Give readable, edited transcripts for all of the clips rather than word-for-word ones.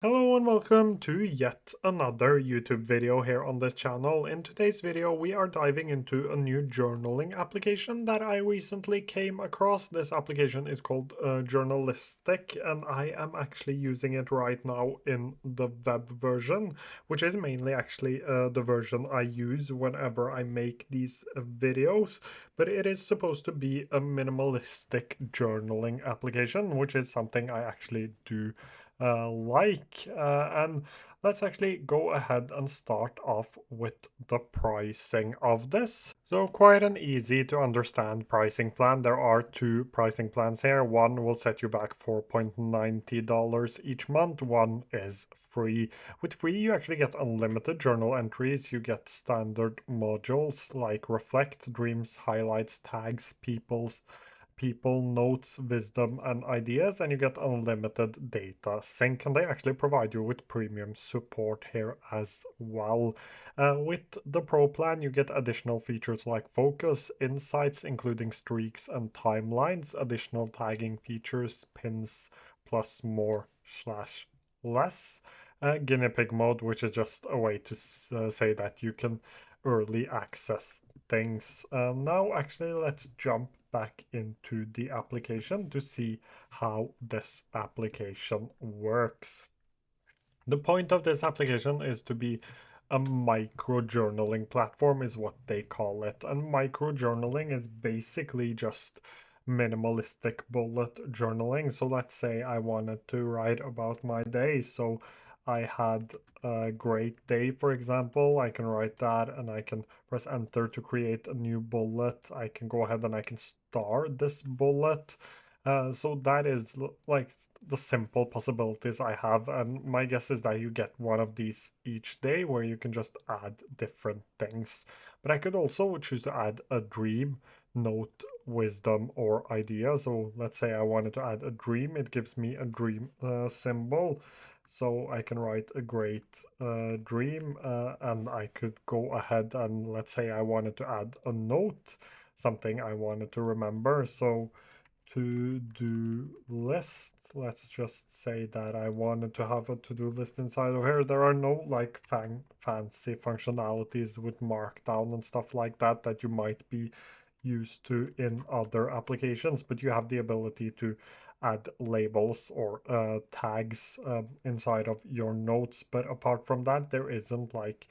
Hello and welcome to yet another YouTube video here on this channel. In today's video, we are diving into a new journaling application that I recently came across. This application is called Journalistic, and I am actually using it right now in the web version, which is mainly actually the version I use whenever I make these videos. But it is supposed to be a minimalistic journaling application, which is something I actually do and let's actually go ahead and start off with the pricing of this. So quite an easy to understand pricing plan. There are two pricing plans here. One will set you back $4.90 each month. One is free. With free, you actually get unlimited journal entries. You get standard modules like reflect, dreams, highlights, tags, people, notes, wisdom, and ideas, and you get unlimited data sync. And they actually provide you with premium support here as well. With the Pro plan, you get additional features like focus, insights, including streaks and timelines, additional tagging features, pins, plus more slash less. Guinea pig mode, which is just a way to say that you can early access things. Now, actually, let's jump back into the application to see how this application works. The point of this application is to be a micro journaling platform, is what they call it. And micro journaling is basically just minimalistic bullet journaling. So let's say I wanted to write about my day. So I had a great day, for example. I can write that and I can press enter to create a new bullet. I can go ahead and I can star this bullet. So that is like the simple possibilities I have, and my guess is that you get one of these each day where you can just add different things. But I could also choose to add a dream, note, wisdom, or idea. So let's say I wanted to add a dream, it gives me a dream symbol. So I can write a great dream, and I could go ahead and let's say I wanted to add a note, something I wanted to remember. So to-do list. Let's just say that I wanted to have a to-do list inside of here. There are no like fancy functionalities with markdown and stuff like that that you might be used to in other applications, but you have the ability to add labels or tags inside of your notes. But apart from that, there isn't like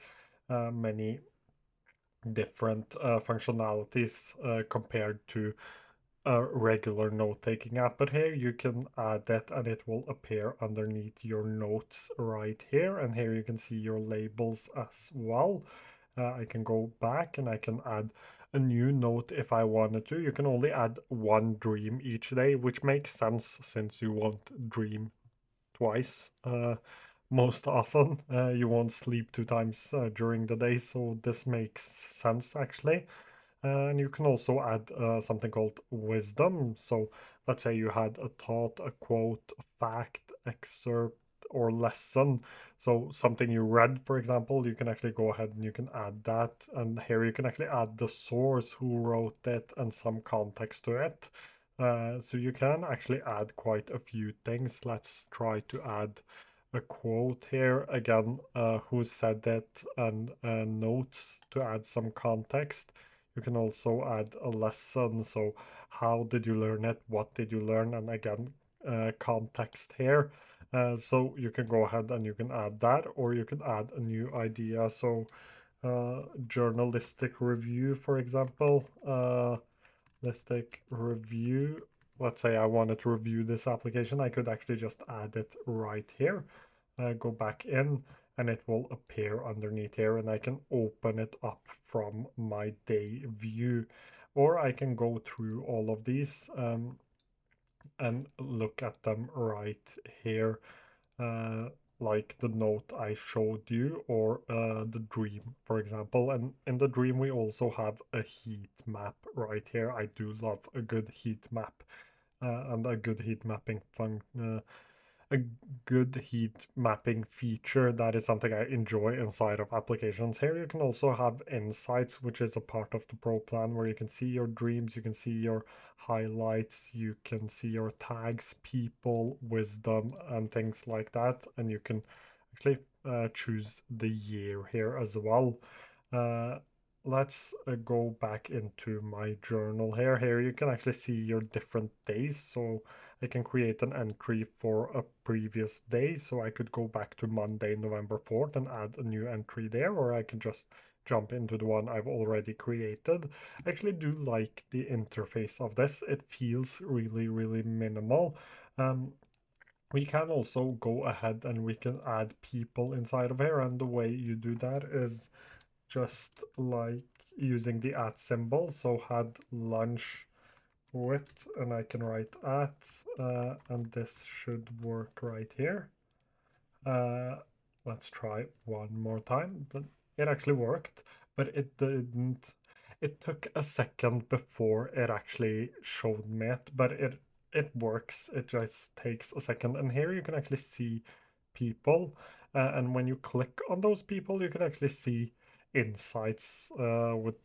many different functionalities compared to a regular note-taking app, but here you can add that and it will appear underneath your notes right here. And here you can see your labels as well. I can go back and I can add a new note if I wanted to. You can only add one dream each day, which makes sense since you won't dream twice. Most often, you won't sleep two times during the day, so this makes sense actually. And you can also add something called wisdom. So let's say you had a thought, a quote, a fact, excerpt, or lesson. So something you read, for example, you can actually go ahead and you can add that. And here you can actually add the source, who wrote it, and some context to it. So you can actually add quite a few things. Let's try to add a quote here again, who said it, and notes to add some context. You can also add a lesson. So how did you learn it? What did you learn? And again, context here. So you can go ahead and you can add that, or you can add a new idea. So journalistic review, for example. Let's take review. Let's say I wanted to review this application. I could actually just add it right here. Go back in and it will appear underneath here, and I can open it up from my day view, or I can go through all of these and look at them right here, uh, like the note I showed you, or the dream, for example. And in the dream, we also have a heat map right here. I do love a good heat map and a good heat mapping a good heat mapping feature. That is something I enjoy inside of applications. Here you can also have insights, which is a part of the pro plan, where you can see your dreams, you can see your highlights, you can see your tags, people, wisdom, and things like that. And you can actually choose the year here as well. Uh, let's go back into my journal here. Here you can actually see your different days. So I can create an entry for a previous day. So I could go back to Monday, November 4th and add a new entry there, or I can just jump into the one I've already created. I actually do like the interface of this. It feels really, really minimal. We can also go ahead and we can add people inside of here. And the way you do that is just like using the at symbol. So had lunch with, and I can write at, and this should work right here. Uh, let's try one more time. It actually worked, but it didn't. It took a second before it actually showed me it, but it works. It just takes a second. And here you can actually see people, and when you click on those people, you can actually see insights with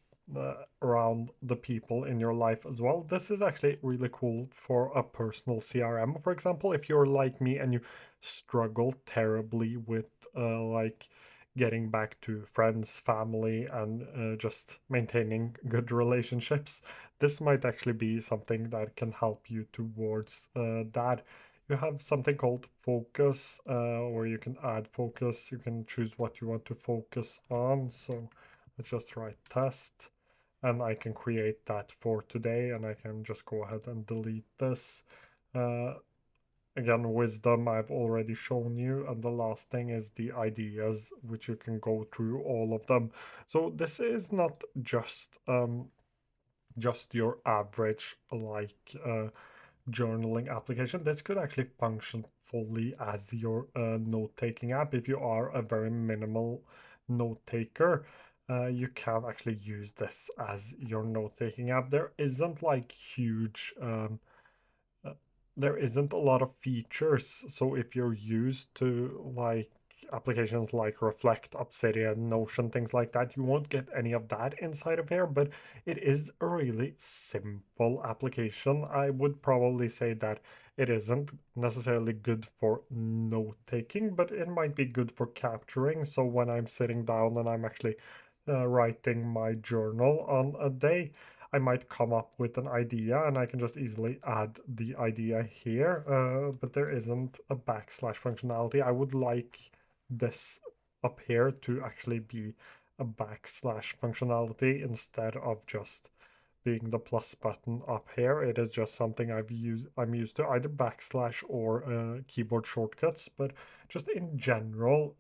around the people in your life as well. This is actually really cool for a personal CRM, for example. If you're like me and you struggle terribly with like getting back to friends, family, and just maintaining good relationships, this might actually be something that can help you towards that. You have something called focus, where you can add focus. You can choose what you want to focus on. So let's just write test, and I can create that for today, and I can just go ahead and delete this. Uh, Again, wisdom I've already shown you, and the last thing is the ideas, which you can go through all of them. So this is not just your average like journaling application. This could actually function fully as your note-taking app. If you are a very minimal note taker, you can actually use this as your note-taking app. There isn't like huge uh, there isn't a lot of features. So if you're used to like applications like Reflect, Obsidian, Notion, things like that, you won't get any of that inside of here, but it is a really simple application. I would probably say that it isn't necessarily good for note taking, but it might be good for capturing. So when I'm sitting down and I'm actually writing my journal on a day, I might come up with an idea and I can just easily add the idea here, but there isn't a backslash functionality. I would like this up here to actually be a backslash functionality instead of just being the plus button up here. It is just something I'm used to, either backslash or keyboard shortcuts, but just in general,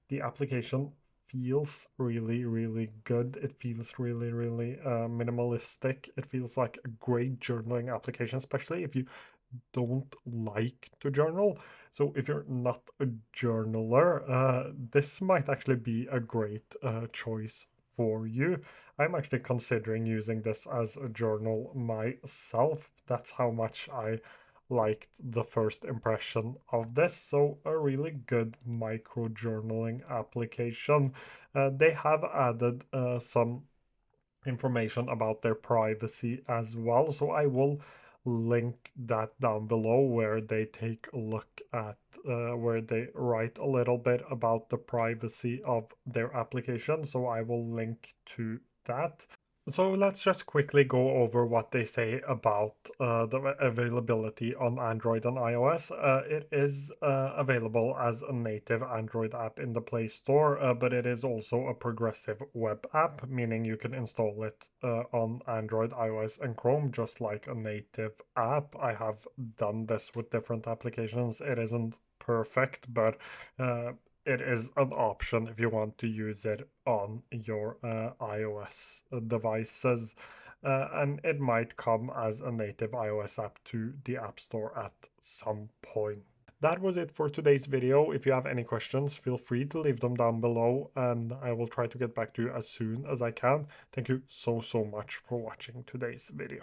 the application feels really, really good. It feels really, really minimalistic. It feels like a great journaling application, especially if you don't like to journal. So if you're not a journaler, this might actually be a great choice for you. I'm actually considering using this as a journal myself. That's how much I liked the first impression of this. So a really good micro journaling application. They have added some information about their privacy as well. So I will link that down below where they take a look at where they write a little bit about the privacy of their application. So I will link to that. So let's just quickly go over what they say about the availability on Android and iOS. It is available as a native Android app in the Play Store, but it is also a progressive web app, meaning you can install it on Android, iOS, and Chrome just like a native app. I have done this with different applications. It isn't perfect, but it is an option if you want to use it on your iOS devices. And it might come as a native iOS app to the App Store at some point. That was it for today's video. If you have any questions, feel free to leave them down below and I will try to get back to you as soon as I can. Thank you so much for watching today's video.